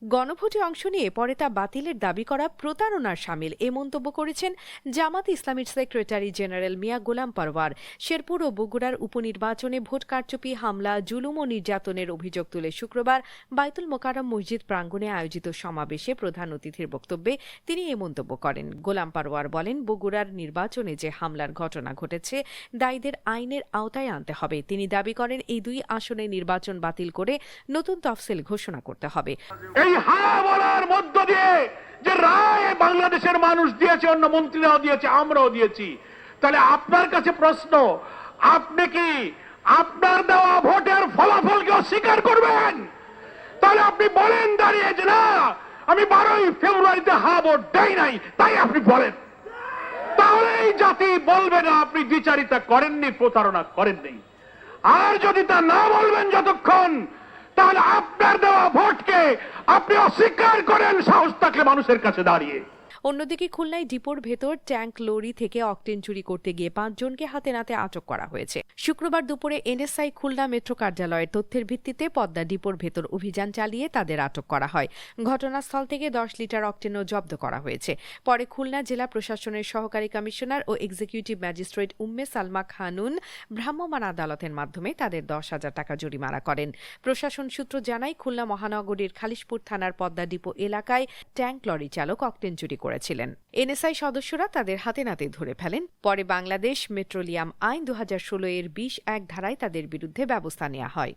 গণভোটে অংশ নিয়ে পরে তা বাতিলের দাবি করা প্রতারণার শামিল এ মন্তব্য করেছেন জামাত ইসলামীর সেক্রেটারি জেনারেল মিয়া গোলাম পারওয়ার। শেরপুর ও বগুড়ার উপনির্বাচনে ভোট কারচুপি, হামলা, জুলুম ও নির্যাতনের অভিযোগ তুলে শুক্রবার বাইতুল মোকাররম মসজিদ প্রাঙ্গণে আয়োজিত সমাবেশে প্রধান অতিথির বক্তব্যে তিনি এ মন্তব্য করেন। গোলাম পারওয়ার বলেন, বগুড়ার নির্বাচনে যে হামলার ঘটনা ঘটেছে দায়ীদের আইনের আওতায় আনতে হবে। তিনি দাবি করেন, এই দুই আসনে নির্বাচন বাতিল করে নতুন তফসিল ঘোষণা করতে হবে। এই হা বলার মধ্য দিয়ে যে রায় বাংলাদেশের মানুষ দিয়েছে, অন্য মন্ত্রীরাও দিয়েছে, আমরাও দিয়েছি, তাহলে আপনার কাছে প্রশ্ন, আপনি কি আপনার দেওয়া ভোটের ফলাফলকে অস্বীকার করবেন? তাহলে আপনি বলেন দাঁড়িয়ে যে না, আমি 12ই ফেব্রুয়ারিতে হা ভোট দেই নাই, তাই আপনি বলেন। তাহলে এই জাতি বলবে না আপনি দ্বিচারিতা করেননি, প্রতারণা করেননি। আর যদি তা না বলবেন যতক্ষণ, তাহলে আপনার দেওয়া ভোটকে আপনি অস্বীকার করেন সাহস থাকলে মানুষের কাছে দাঁড়িয়ে। অন্যদিকে খুলনায় ডিপোর ভেতর ট্যাঙ্ক লরি থেকে অকটেন চুরি করতে গিয়ে 5 জনকে হাতে নাতে আটক করা হয়েছে। শুক্রবার দুপুরে এনএসআই খুলনা মেট্রো কার্যালয়ের তথ্যের ভিত্তিতে পদ্মা ডিপোর ভেতর অভিযান চালিয়ে তাদের আটক করা হয়। ঘটনাস্থল থেকে 10 লিটার অকটেনও জব্দ করা হয়েছে। পরে খুলনা জেলা প্রশাসনের সহকারী কমিশনার ও এক্সিকিউটিভ ম্যাজিস্ট্রেট উম্মে সালমা খানুন ভ্রাম্যমাণ আদালতের মাধ্যমে তাদের 10,000 টাকা জরিমানা করেন। প্রশাসন সূত্র জানায়, খুলনা মহানগরীর খালিশপুর থানার পদ্মা ডিপো এলাকায় ট্যাঙ্ক লরি চালক অকটেন চুরি করেছিলেন। এনএসআই সদস্যরা তাদের হাতে নাতে ধরে ফেলেন। পরে বাংলাদেশ পেট্রোলিয়াম আইন 2016 এর 20(1) ধারায় তাদের বিরুদ্ধে ব্যবস্থা নেওয়া হয়।